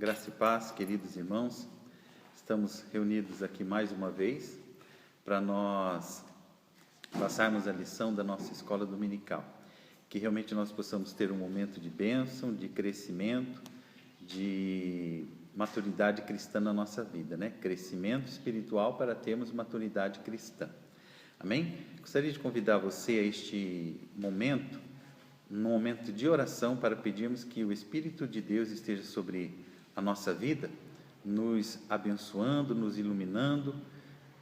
Graça e paz, queridos irmãos. Estamos reunidos aqui mais uma vez para nós passarmos a lição da nossa escola dominical. Que realmente nós possamos ter um momento de bênção, de crescimento, de maturidade cristã na nossa vida, né? Crescimento espiritual para termos maturidade cristã. Amém? Gostaria de convidar você a este momento, num momento de oração, para pedirmos que o Espírito de Deus esteja sobre a nossa vida, nos abençoando, nos iluminando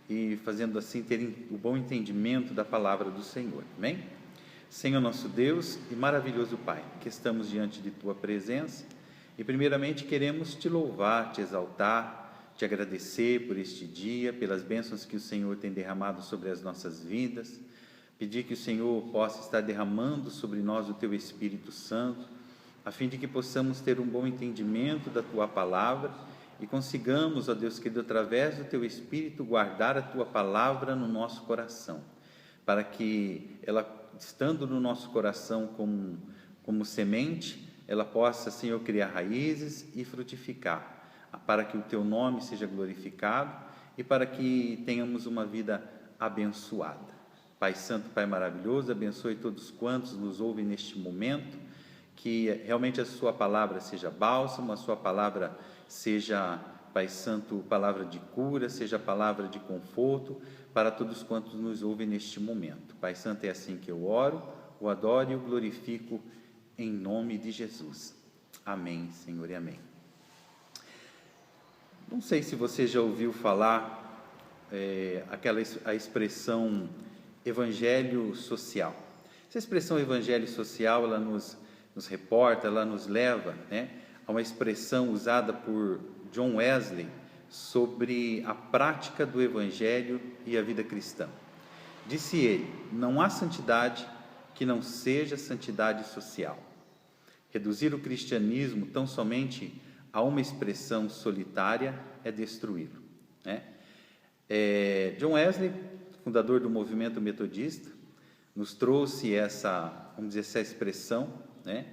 e fazendo assim ter o bom entendimento da palavra do Senhor. Amém? Senhor nosso Deus e maravilhoso Pai, que estamos diante de Tua presença e primeiramente queremos Te louvar, Te exaltar, Te agradecer por este dia, pelas bênçãos que o Senhor tem derramado sobre as nossas vidas, pedir que o Senhor possa estar derramando sobre nós o Teu Espírito Santo, a fim de que possamos ter um bom entendimento da Tua palavra e consigamos, ó Deus querido, através do Teu Espírito, guardar a Tua palavra no nosso coração, para que ela, estando no nosso coração como semente, ela possa, Senhor, criar raízes e frutificar, para que o Teu nome seja glorificado e para que tenhamos uma vida abençoada. Pai Santo, Pai maravilhoso, abençoe todos quantos nos ouvem neste momento, que realmente a Sua palavra seja bálsamo, a Sua palavra seja, Pai Santo, palavra de cura, seja palavra de conforto para todos quantos nos ouvem neste momento. Pai Santo, é assim que eu oro, o adoro e o glorifico em nome de Jesus. Amém, Senhor, e amém. Não sei se você já ouviu falar a expressão evangelho social. Essa expressão evangelho social, ela nos reporta, ela nos leva, né, a uma expressão usada por John Wesley sobre a prática do evangelho e a vida cristã. Disse ele: não há santidade que não seja santidade social. Reduzir o cristianismo tão somente a uma expressão solitária é destruí-lo, né? John Wesley, fundador do movimento metodista, nos trouxe essa expressão, né?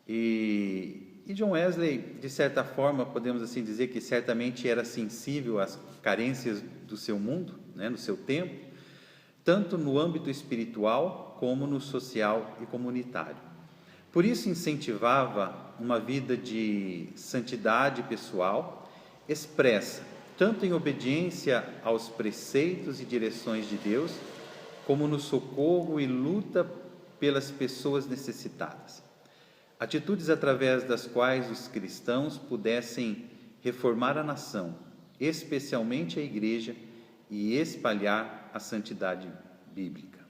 E John Wesley, de certa forma, podemos assim dizer que certamente era sensível às carências do seu mundo, né, no seu tempo, tanto no âmbito espiritual como no social e comunitário. Por isso incentivava uma vida de santidade pessoal, expressa tanto em obediência aos preceitos e direções de Deus, como no socorro e luta pelas pessoas necessitadas. Atitudes através das quais os cristãos pudessem reformar a nação, especialmente a igreja, e espalhar a santidade bíblica.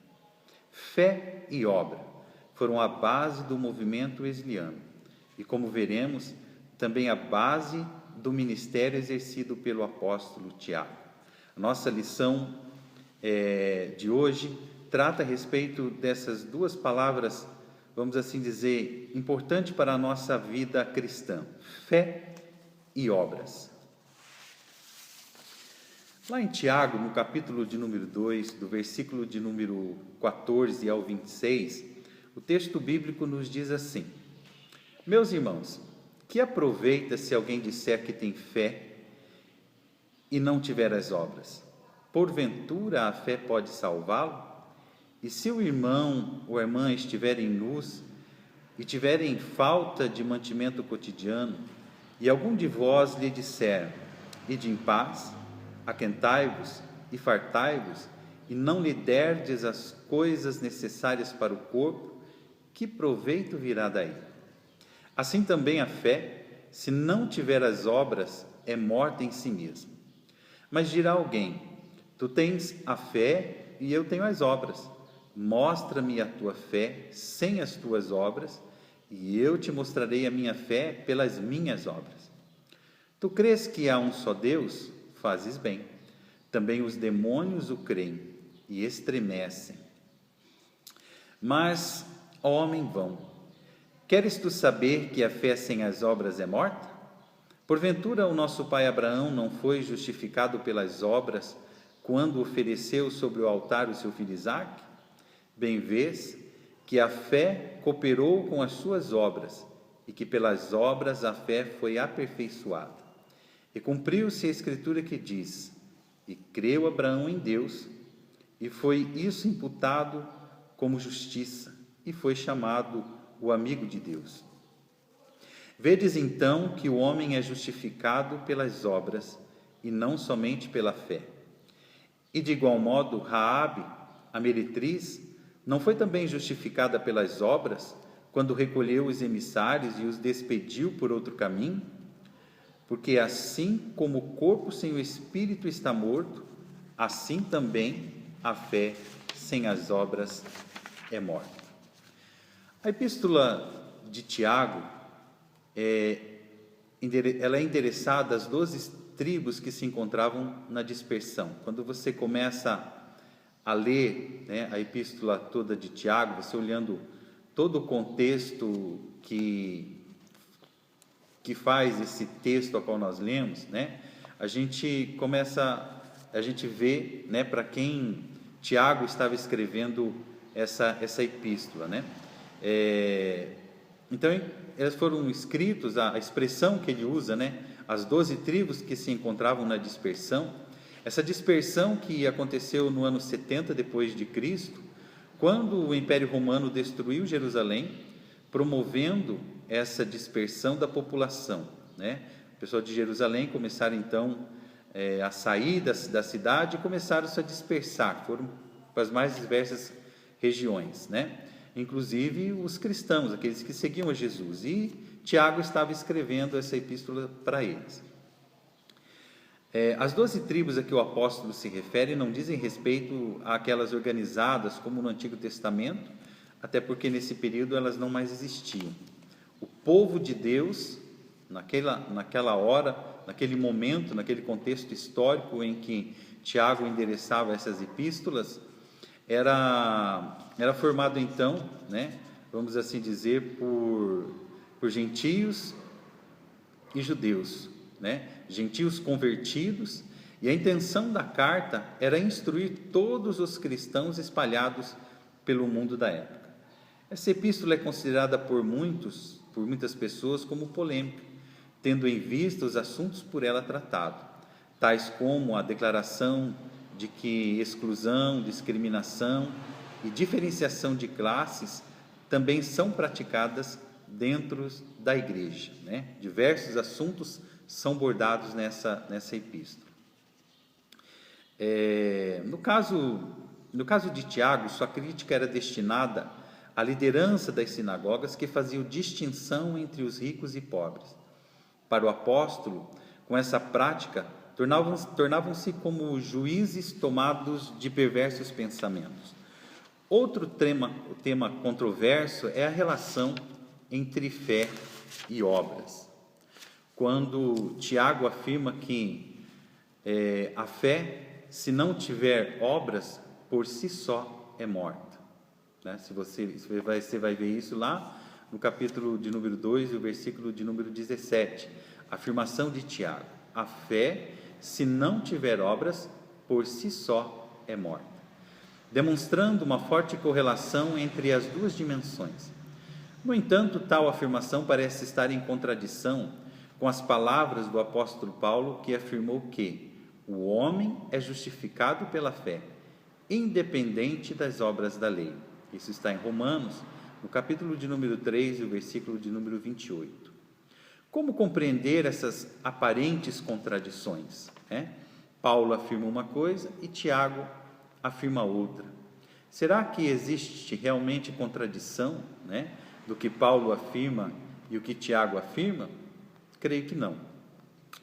Fé e obra foram a base do movimento wesleyano e, como veremos, também a base do ministério exercido pelo apóstolo Tiago. A nossa lição de hoje trata a respeito dessas duas palavras, vamos assim dizer, importante para a nossa vida cristã: fé e obras. Lá em Tiago, no capítulo de número 2, do versículo de número 14 ao 26, o texto bíblico nos diz assim: meus irmãos, que aproveita se alguém disser que tem fé e não tiver as obras? Porventura a fé pode salvá-lo? E se o irmão ou a irmã estiverem nus e tiverem falta de mantimento cotidiano, e algum de vós lhe disser: ide em paz, aquentai-vos e fartai-vos, e não lhe derdes as coisas necessárias para o corpo, que proveito virá daí? Assim também a fé, se não tiver as obras, é morta em si mesma. Mas dirá alguém: tu tens a fé e eu tenho as obras. Mostra-me a tua fé sem as tuas obras, e eu te mostrarei a minha fé pelas minhas obras. Tu crês que há um só Deus? Fazes bem. Também os demônios o creem e estremecem. Mas, ó homem vão, queres tu saber que a fé sem as obras é morta? Porventura o nosso pai Abraão não foi justificado pelas obras quando ofereceu sobre o altar o seu filho Isaque? Bem vês que a fé cooperou com as suas obras, e que pelas obras a fé foi aperfeiçoada. E cumpriu-se a escritura que diz: e creu Abraão em Deus, e foi isso imputado como justiça, e foi chamado o amigo de Deus. Vedes então que o homem é justificado pelas obras, e não somente pela fé. E de igual modo, Raabe, a meretriz, não foi também justificada pelas obras, quando recolheu os emissários e os despediu por outro caminho? Porque assim como o corpo sem o espírito está morto, assim também a fé sem as obras é morta. A epístola de Tiago ela é endereçada às 12 tribos que se encontravam na dispersão. Quando você começa a ler, né, a epístola toda de Tiago, você olhando todo o contexto que faz esse texto ao qual nós lemos, né, a gente vê, né, para quem Tiago estava escrevendo essa epístola, né? Então, elas foram escritos, a expressão que ele usa, né, as 12 tribos que se encontravam na dispersão, essa dispersão que aconteceu no ano 70 depois de Cristo, quando o Império Romano destruiu Jerusalém, promovendo essa dispersão da população, né? O pessoal de Jerusalém começaram então a sair da cidade e começaram -se a dispersar, foram para as mais diversas regiões, né? Inclusive os cristãos, aqueles que seguiam a Jesus, e Tiago estava escrevendo essa epístola para eles. As 12 tribos a que o apóstolo se refere não dizem respeito àquelas organizadas como no Antigo Testamento, até porque nesse período elas não mais existiam. O povo de Deus, naquela hora, naquele momento, naquele contexto histórico em que Tiago endereçava essas epístolas, era formado então, né, vamos assim dizer, por gentios e judeus, né? Gentios convertidos, e a intenção da carta era instruir todos os cristãos espalhados pelo mundo da época. Essa epístola é considerada por muitas pessoas como polêmica, tendo em vista os assuntos por ela tratados, tais como a declaração de que exclusão, discriminação e diferenciação de classes também são praticadas dentro da igreja, né? Diversos assuntos são abordados nessa epístola. No caso de Tiago, sua crítica era destinada à liderança das sinagogas que faziam distinção entre os ricos e pobres. Para o apóstolo, com essa prática, tornavam-se como juízes tomados de perversos pensamentos. Outro tema controverso é a relação entre fé e obras. Quando Tiago afirma que a fé, se não tiver obras, por si só é morta, né? Você vai ver isso lá no capítulo de número 2 e o versículo de número 17, a afirmação de Tiago: a fé, se não tiver obras, por si só é morta, demonstrando uma forte correlação entre as duas dimensões. No entanto, tal afirmação parece estar em contradição com as palavras do apóstolo Paulo, que afirmou que o homem é justificado pela fé, independente das obras da lei. Isso está em Romanos, no capítulo de número 3 e o versículo de número 28. Como compreender essas aparentes contradições, né? Paulo afirma uma coisa e Tiago afirma outra. Será que existe realmente contradição, né, do que Paulo afirma e o que Tiago afirma? Creio que não.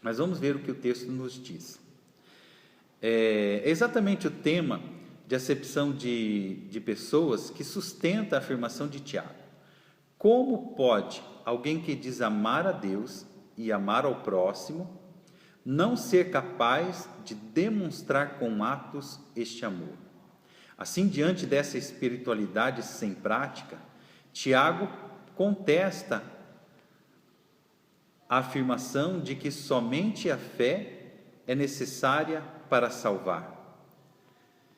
Mas vamos ver o que o texto nos diz. É exatamente o tema de acepção de pessoas que sustenta a afirmação de Tiago. Como pode alguém que diz amar a Deus e amar ao próximo não ser capaz de demonstrar com atos este amor? Assim, diante dessa espiritualidade sem prática, Tiago contesta a afirmação de que somente a fé é necessária para salvar.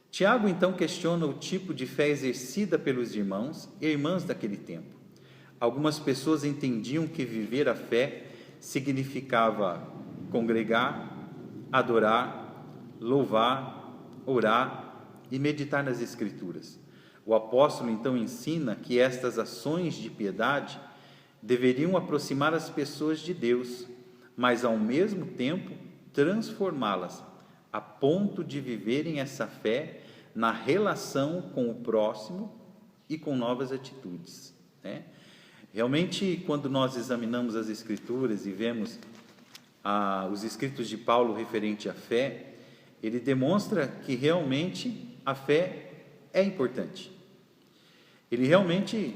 Tiago então questiona o tipo de fé exercida pelos irmãos e irmãs daquele tempo. algumas pessoas entendiam que viver a fé significava congregar, adorar, louvar, orar e meditar nas Escrituras. O apóstolo então ensina que estas ações de piedade deveriam aproximar as pessoas de Deus, mas ao mesmo tempo transformá-las, a ponto de viverem essa fé na relação com o próximo e com novas atitudes, né? Realmente, quando nós examinamos as Escrituras e vemos os escritos de Paulo referente à fé, ele demonstra que realmente a fé é importante. Ele realmente,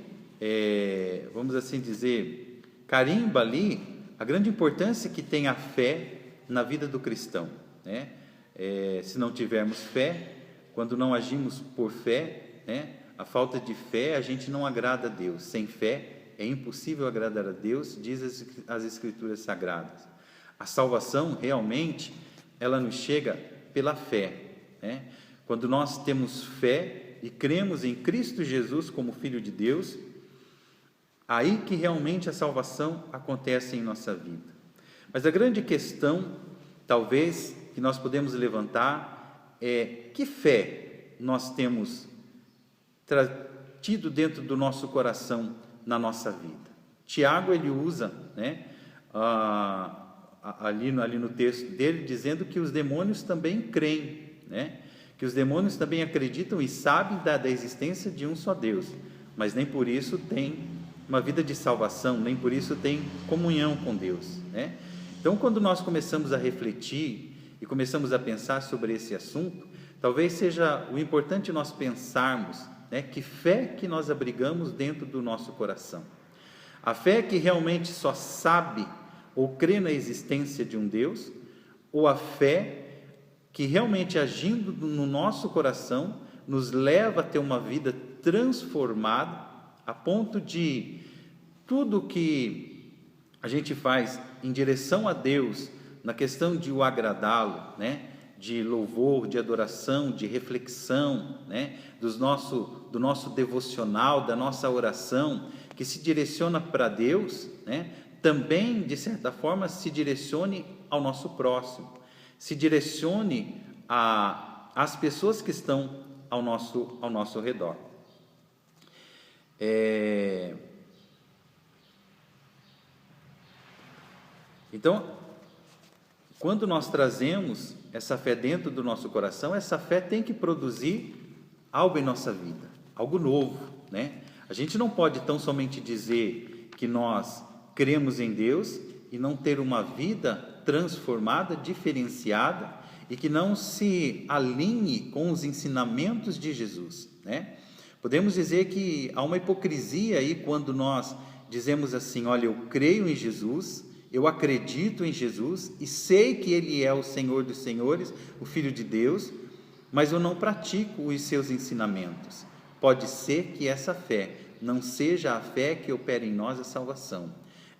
vamos assim dizer, carimba ali a grande importância que tem a fé na vida do cristão, né? Se não tivermos fé, quando não agimos por fé, né, a falta de fé, a gente não agrada a Deus. Sem fé é impossível agradar a Deus, diz as Escrituras Sagradas. A salvação realmente, ela nos chega pela fé, né? Quando nós temos fé e cremos em Cristo Jesus como Filho de Deus, aí que realmente a salvação acontece em nossa vida. Mas a grande questão, talvez, que nós podemos levantar é: que fé nós temos tido dentro do nosso coração na nossa vida? Tiago, ele usa, né, ali no texto dele, dizendo que os demônios também creem, né? Que os demônios também acreditam e sabem da existência de um só Deus, mas nem por isso tem uma vida de salvação, nem por isso tem comunhão com Deus, né? Então, quando nós começamos a refletir e começamos a pensar sobre esse assunto, talvez seja o importante nós pensarmos, né, que fé que nós abrigamos dentro do nosso coração. A fé que realmente só sabe ou crê na existência de um Deus, ou a fé que realmente, agindo no nosso coração, nos leva a ter uma vida transformada, a ponto de tudo que a gente faz em direção a Deus, na questão de o agradá-lo, né, de louvor, de adoração, de reflexão, né, do nosso devocional, da nossa oração, que se direciona para Deus, né, também, de certa forma, se direcione ao nosso próximo, se direcione às pessoas que estão ao nosso redor. Então, quando nós trazemos essa fé dentro do nosso coração, essa fé tem que produzir algo em nossa vida, algo novo, né? A gente não pode tão somente dizer que nós cremos em Deus e não ter uma vida transformada, diferenciada e que não se alinhe com os ensinamentos de Jesus, né? Podemos dizer que há uma hipocrisia aí quando nós dizemos assim: olha, eu creio em Jesus, eu acredito em Jesus e sei que Ele é o Senhor dos Senhores, o Filho de Deus, mas eu não pratico os seus ensinamentos. Pode ser que essa fé não seja a fé que opera em nós a salvação.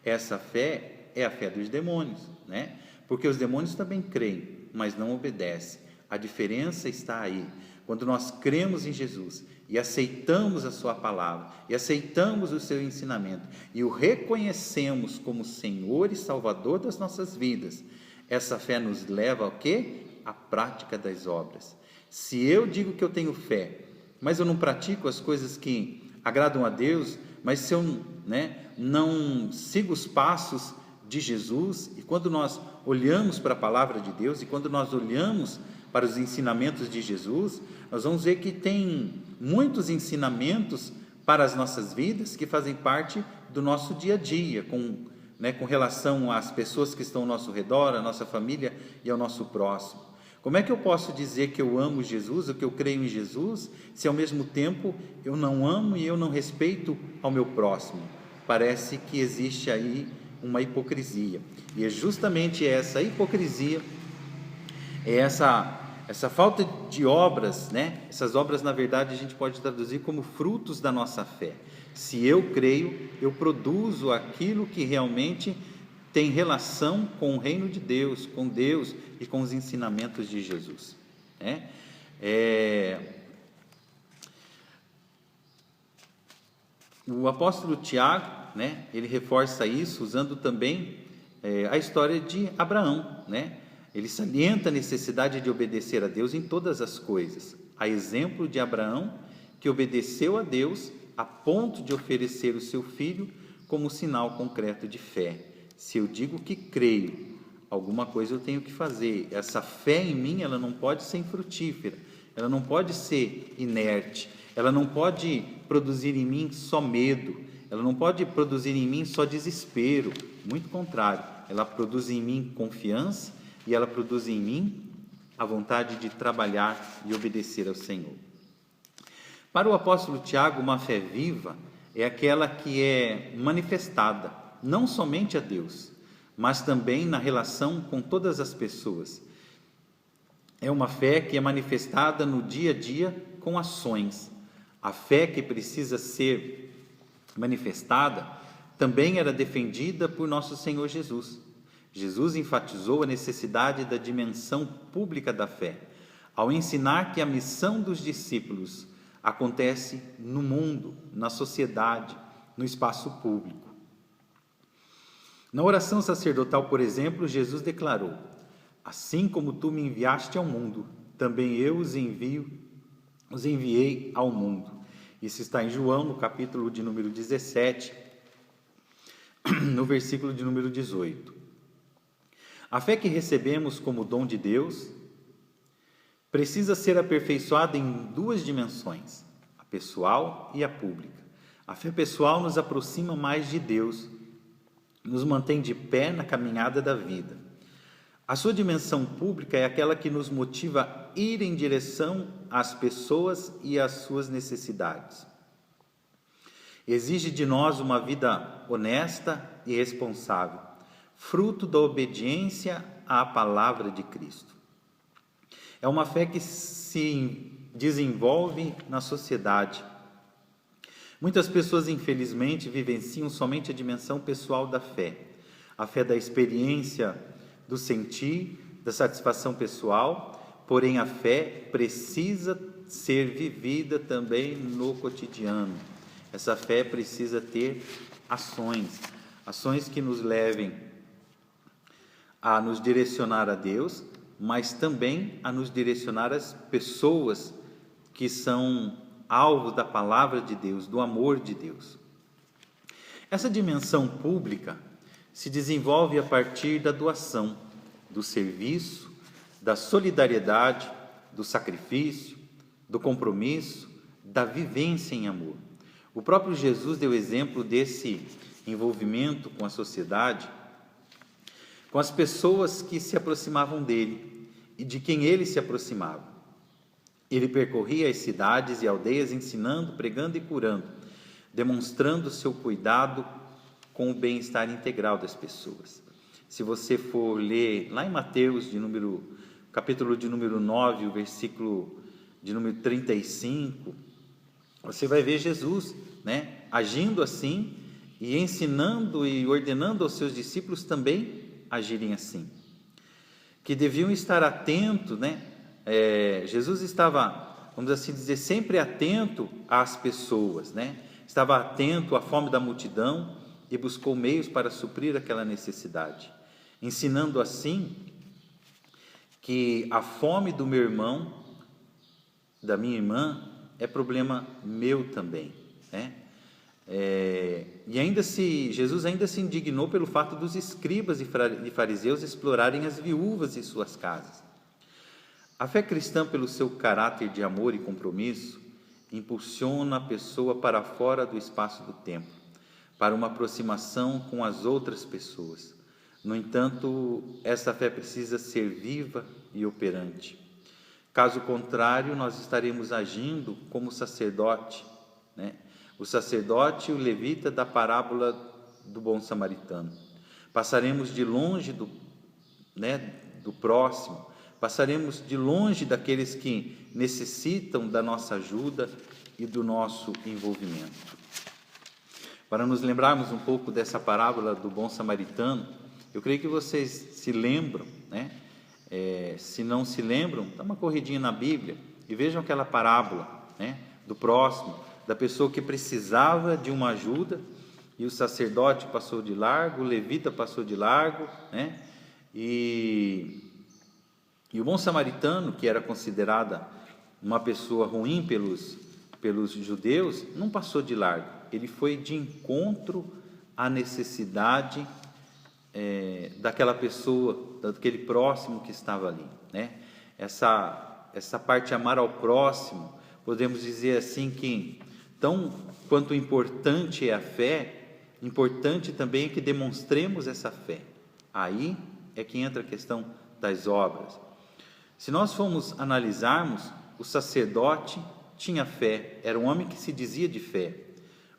Essa fé é a fé dos demônios, né? Porque os demônios também creem, mas não obedecem. A diferença está aí. Quando nós cremos em Jesus e aceitamos a sua palavra, e aceitamos o seu ensinamento, e o reconhecemos como Senhor e Salvador das nossas vidas, essa fé nos leva ao quê? À prática das obras. Se eu digo que eu tenho fé, mas eu não pratico as coisas que agradam a Deus, mas se eu, né, não sigo os passos de Jesus, e quando nós olhamos para a palavra de Deus, e quando nós olhamos para os ensinamentos de Jesus, nós vamos ver que tem muitos ensinamentos para as nossas vidas que fazem parte do nosso dia a dia, com relação às pessoas que estão ao nosso redor, à nossa família e ao nosso próximo. Como é que eu posso dizer que eu amo Jesus, ou que eu creio em Jesus, se ao mesmo tempo eu não amo e eu não respeito ao meu próximo? Parece que existe aí uma hipocrisia, e é justamente essa hipocrisia, é essa falta de obras, né? Essas obras, na verdade, a gente pode traduzir como frutos da nossa fé. Se eu creio, eu produzo aquilo que realmente tem relação com o reino de Deus, com Deus e com os ensinamentos de Jesus, né? O apóstolo Tiago, né, ele reforça isso usando também a história de Abraão, né? Ele salienta a necessidade de obedecer a Deus em todas as coisas. A exemplo de Abraão, que obedeceu a Deus a ponto de oferecer o seu filho como sinal concreto de fé. Se eu digo que creio, alguma coisa eu tenho que fazer. Essa fé em mim, ela não pode ser infrutífera, ela não pode ser inerte, ela não pode produzir em mim só medo, ela não pode produzir em mim só desespero. Muito contrário, ela produz em mim confiança e ela produz em mim a vontade de trabalhar e obedecer ao Senhor. Para o apóstolo Tiago, uma fé viva é aquela que é manifestada não somente a Deus, mas também na relação com todas as pessoas. É uma fé que é manifestada no dia a dia com ações. A fé que precisa ser manifestada também era defendida por nosso Senhor Jesus. Jesus enfatizou a necessidade da dimensão pública da fé, ao ensinar que a missão dos discípulos acontece no mundo, na sociedade, no espaço público. Na oração sacerdotal, por exemplo, Jesus declarou: assim como tu me enviaste ao mundo, também eu os enviei ao mundo. Isso está em João, no capítulo de número 17, no versículo de número 18. A fé que recebemos como dom de Deus precisa ser aperfeiçoada em duas dimensões, a pessoal e a pública. A fé pessoal nos aproxima mais de Deus, nos mantém de pé na caminhada da vida. A sua dimensão pública é aquela que nos motiva a ir em direção às pessoas e às suas necessidades. Exige de nós uma vida honesta e responsável, fruto da obediência à palavra de Cristo. É uma fé que se desenvolve na sociedade. Muitas pessoas, infelizmente, vivenciam somente a dimensão pessoal da fé, a fé da experiência, do sentir, da satisfação pessoal, porém a fé precisa ser vivida também no cotidiano. Essa fé precisa ter ações que nos levem a nos direcionar a Deus, mas também a nos direcionar às pessoas que são alvo da palavra de Deus, do amor de Deus. Essa dimensão pública se desenvolve a partir da doação, do serviço, da solidariedade, do sacrifício, do compromisso, da vivência em amor. O próprio Jesus deu exemplo desse envolvimento com a sociedade, com as pessoas que se aproximavam dele e de quem ele se aproximava. Ele percorria as cidades e aldeias ensinando, pregando e curando, demonstrando seu cuidado com o bem-estar integral das pessoas. Se você for ler lá em Mateus, capítulo de número 9, o versículo de número 35, você vai ver Jesus, né, agindo assim e ensinando e ordenando aos seus discípulos também agirem assim, que deviam estar atentos, né? Jesus estava, vamos assim dizer, sempre atento às pessoas, né? Estava atento à fome da multidão e buscou meios para suprir aquela necessidade, ensinando assim que a fome do meu irmão, da minha irmã, é problema meu também, né? Jesus ainda se indignou pelo fato dos escribas e fariseus explorarem as viúvas em suas casas. A fé cristã, pelo seu caráter de amor e compromisso, impulsiona a pessoa para fora do espaço do tempo, para uma aproximação com as outras pessoas. No entanto, essa fé precisa ser viva e operante. Caso contrário, nós estaremos agindo como sacerdote, né? O sacerdote e o levita da parábola do bom samaritano. Passaremos de longe do próximo, passaremos de longe daqueles que necessitam da nossa ajuda e do nosso envolvimento. Para nos lembrarmos um pouco dessa parábola do bom samaritano, eu creio que vocês se lembram, né? Se não se lembram, dá uma corridinha na Bíblia e vejam aquela parábola, né, do próximo, da pessoa que precisava de uma ajuda e o sacerdote passou de largo, o levita passou de largo, né? E o bom samaritano, que era considerada uma pessoa ruim pelos judeus, não passou de largo, ele foi de encontro à necessidade daquela pessoa, daquele próximo que estava ali, né? Essa parte de amar ao próximo, podemos dizer assim que, tão quanto importante é a fé, importante também é que demonstremos essa fé. Aí é que entra a questão das obras. Se nós formos analisarmos, o sacerdote tinha fé, era um homem que se dizia de fé.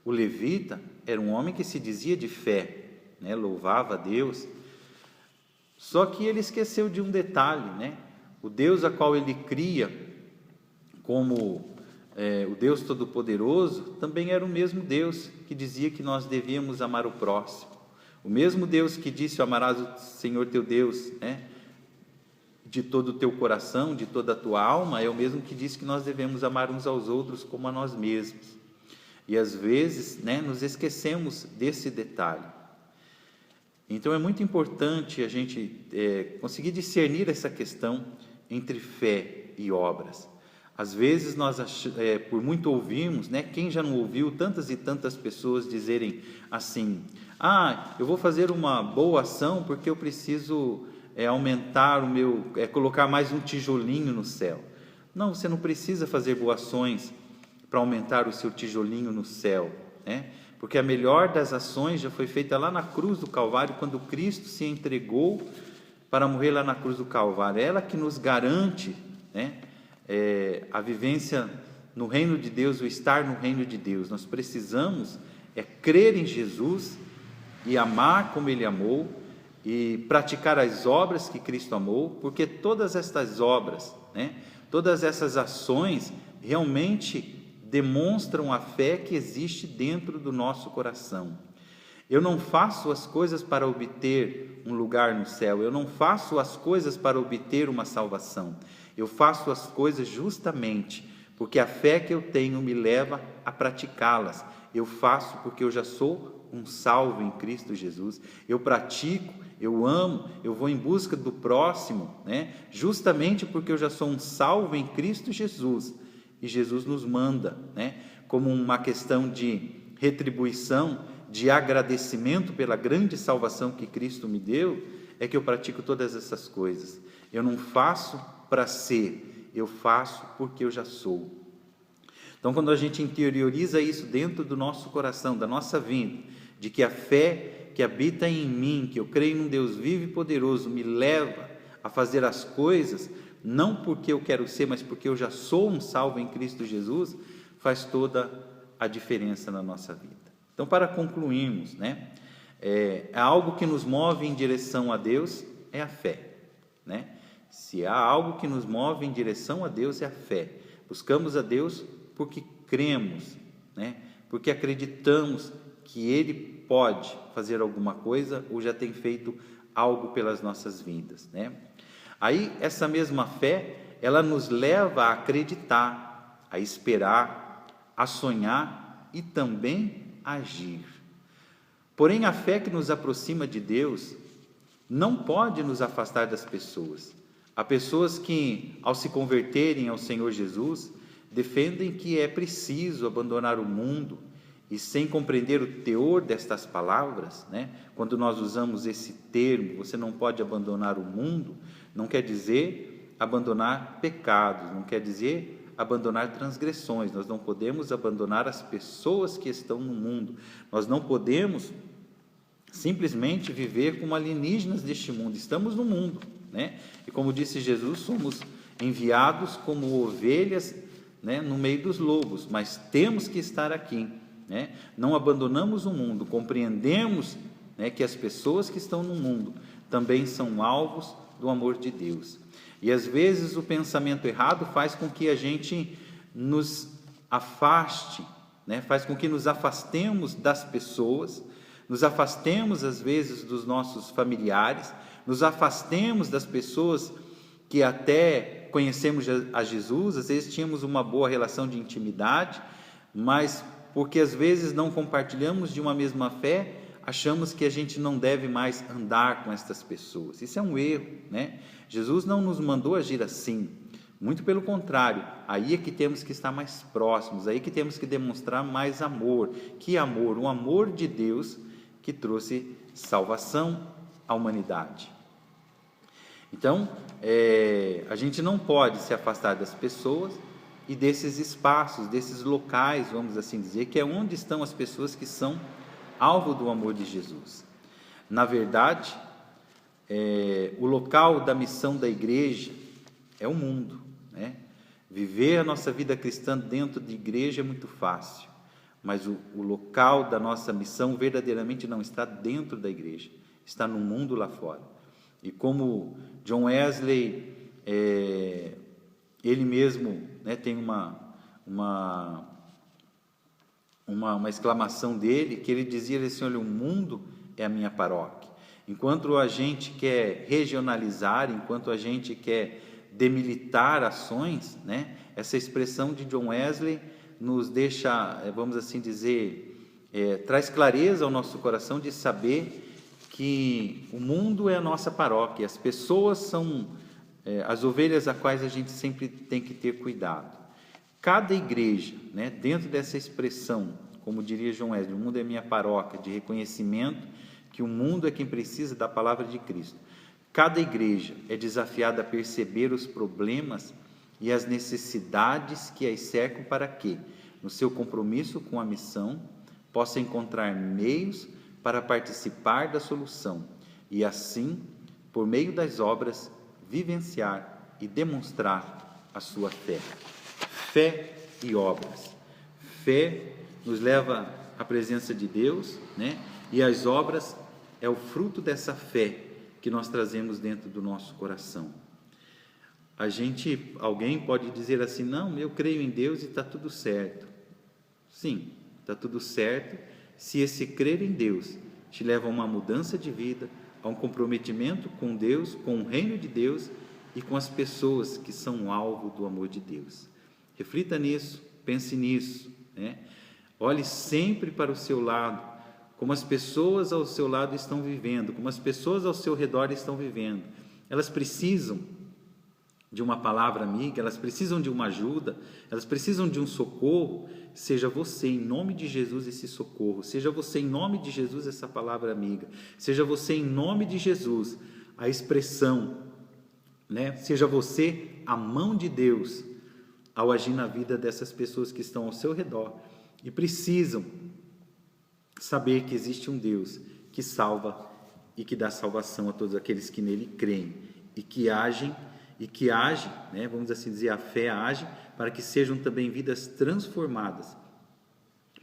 O levita era um homem que se dizia de fé, né? Louvava a Deus. Só que ele esqueceu de um detalhe, né? O Deus a qual ele cria como o Deus Todo-Poderoso, também era o mesmo Deus que dizia que nós devíamos amar o próximo. O mesmo Deus que disse: amarás o Senhor teu Deus, né, de todo o teu coração, de toda a tua alma, é o mesmo que disse que nós devemos amar uns aos outros como a nós mesmos. E às vezes, né, nos esquecemos desse detalhe. Então é muito importante a gente conseguir discernir essa questão entre fé e obras. Às vezes nós, por muito ouvimos, né, quem já não ouviu tantas e tantas pessoas dizerem assim: eu vou fazer uma boa ação porque eu preciso aumentar o meu, colocar mais um tijolinho no céu. Não, você não precisa fazer boas ações para aumentar o seu tijolinho no céu, né? Porque a melhor das ações já foi feita lá na cruz do Calvário, quando Cristo se entregou para morrer lá na cruz do Calvário. É ela que nos garante, né, a vivência no reino de Deus, o estar no reino de Deus. Nós precisamos crer em Jesus e amar como Ele amou, e praticar as obras que Cristo amou, porque todas estas obras, né, todas essas ações realmente demonstram a fé que existe dentro do nosso coração. Eu não faço as coisas para obter um lugar no céu, eu não faço as coisas para obter uma salvação, eu faço as coisas justamente porque a fé que eu tenho me leva a praticá-las. Eu faço porque eu já sou um salvo em Cristo Jesus, eu pratico, eu amo, eu vou em busca do próximo, né? Justamente porque eu já sou um salvo em Cristo Jesus, e Jesus nos manda, né, como uma questão de retribuição, de agradecimento pela grande salvação que Cristo me deu, é que eu pratico todas essas coisas. Eu não faço para ser, eu faço porque eu já sou. Então, quando a gente interioriza isso dentro do nosso coração, da nossa vida, de que a fé que habita em mim, que eu creio num Deus vivo e poderoso, me leva a fazer as coisas, não porque eu quero ser, mas porque eu já sou um salvo em Cristo Jesus, faz toda a diferença na nossa vida. Então, para concluirmos, né, algo que nos move em direção a Deus é a fé, né? Se há algo que nos move em direção a Deus é a fé. Buscamos a Deus porque cremos, né? Porque acreditamos que Ele pode fazer alguma coisa ou já tem feito algo pelas nossas vidas, né? Aí essa mesma fé, ela nos leva a acreditar, a esperar, a sonhar e também a agir. Porém, a fé que nos aproxima de Deus não pode nos afastar das pessoas. Há pessoas que, ao se converterem ao Senhor Jesus, defendem que é preciso abandonar o mundo, e sem compreender o teor destas palavras, né, quando nós usamos esse termo, você não pode abandonar o mundo, não quer dizer abandonar pecados, não quer dizer abandonar transgressões. Nós não podemos abandonar as pessoas que estão no mundo, nós não podemos simplesmente viver como alienígenas deste mundo. Estamos no mundo, né? E como disse Jesus, somos enviados como ovelhas, né, no meio dos lobos, mas temos que estar aqui, né? Não abandonamos o mundo, compreendemos, né, que as pessoas que estão no mundo também são alvos do amor de Deus. E às vezes o pensamento errado faz com que a gente nos afaste, né? Faz com que nos afastemos das pessoas, nos afastemos às vezes dos nossos familiares, nos afastemos das pessoas que até conhecemos a Jesus, às vezes tínhamos uma boa relação de intimidade, mas porque às vezes não compartilhamos de uma mesma fé, achamos que a gente não deve mais andar com estas pessoas. Isso é um erro, né? Jesus não nos mandou agir assim, muito pelo contrário, aí é que temos que estar mais próximos, aí que temos que demonstrar mais amor. Que amor? O amor de Deus que trouxe salvação à humanidade. Então, a gente não pode se afastar das pessoas e desses espaços, desses locais, vamos assim dizer, que é onde estão as pessoas que são alvo do amor de Jesus. Na verdade, o local da missão da igreja é o mundo, né? Viver a nossa vida cristã dentro de igreja é muito fácil, mas o local da nossa missão verdadeiramente não está dentro da igreja, está no mundo lá fora. E como John Wesley, ele mesmo, né, tem uma exclamação dele, que ele dizia assim: olha, o mundo é a minha paróquia. Enquanto a gente quer regionalizar, enquanto a gente quer demilitar ações, né, essa expressão de John Wesley nos deixa, vamos assim dizer, traz clareza ao nosso coração de saber que o mundo é a nossa paróquia, as pessoas são as ovelhas a quais a gente sempre tem que ter cuidado. Cada igreja, né, dentro dessa expressão, como diria John Wesley, o mundo é minha paróquia, de reconhecimento que o mundo é quem precisa da palavra de Cristo. Cada igreja é desafiada a perceber os problemas e as necessidades que as cercam para que, no seu compromisso com a missão, possa encontrar meios para participar da solução e, assim, por meio das obras, vivenciar e demonstrar a sua fé. Fé e obras. Fé nos leva à presença de Deus, né? E as obras é o fruto dessa fé que nós trazemos dentro do nosso coração. Alguém pode dizer assim: não, eu creio em Deus e está tudo certo. Sim, está tudo certo se esse crer em Deus te leva a uma mudança de vida, a um comprometimento com Deus, com o reino de Deus e com as pessoas que são alvo do amor de Deus. Reflita nisso, pense nisso, né? Olhe sempre para o seu lado, como as pessoas ao seu lado estão vivendo, como as pessoas ao seu redor estão vivendo. Elas precisam de uma palavra amiga, elas precisam de uma ajuda, elas precisam de um socorro. Seja você, em nome de Jesus, esse socorro. Seja você, em nome de Jesus, essa palavra amiga. Seja você, em nome de Jesus, a expressão, né? Seja você a mão de Deus ao agir na vida dessas pessoas que estão ao seu redor e precisam saber que existe um Deus que salva e que dá salvação a todos aqueles que nele creem e que age, né, vamos assim dizer, a fé age para que sejam também vidas transformadas,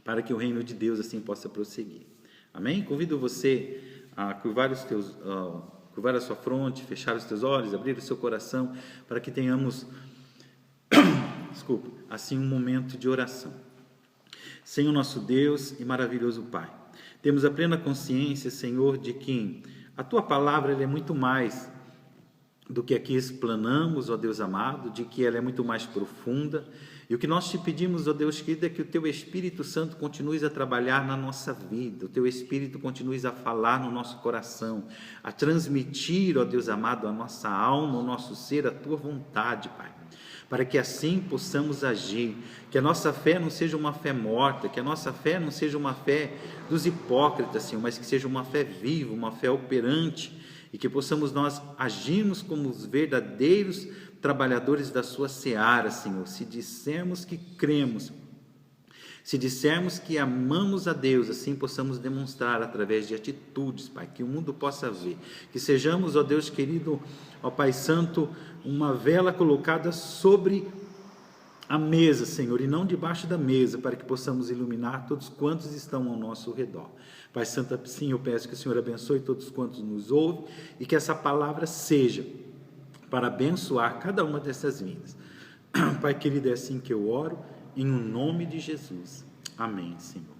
para que o reino de Deus assim possa prosseguir. Amém? Convido você a curvar a sua fronte, fechar os teus olhos, abrir o seu coração, para que tenhamos assim um momento de oração. Senhor nosso Deus e maravilhoso Pai, temos a plena consciência, Senhor, de que a Tua palavra ela é muito mais do que aqui explanamos, ó Deus amado, de que ela é muito mais profunda. E o que nós te pedimos, ó Deus querido, é que o Teu Espírito Santo continue a trabalhar na nossa vida, o Teu Espírito continue a falar no nosso coração, a transmitir, ó Deus amado, a nossa alma, o nosso ser, a Tua vontade, Pai, para que assim possamos agir, que a nossa fé não seja uma fé morta, que a nossa fé não seja uma fé dos hipócritas, Senhor, mas que seja uma fé viva, uma fé operante, e que possamos nós agirmos como os verdadeiros trabalhadores da sua seara, Senhor. Se dissermos que cremos, se dissermos que amamos a Deus, assim possamos demonstrar através de atitudes, Pai, que o mundo possa ver, que sejamos, ó Deus querido, ó Pai Santo, uma vela colocada sobre a mesa, Senhor, e não debaixo da mesa, para que possamos iluminar todos quantos estão ao nosso redor. Pai Santo, assim eu peço que o Senhor abençoe todos quantos nos ouvem e que essa palavra seja para abençoar cada uma dessas vidas. Pai querido, é assim que eu oro, em nome de Jesus. Amém, Senhor.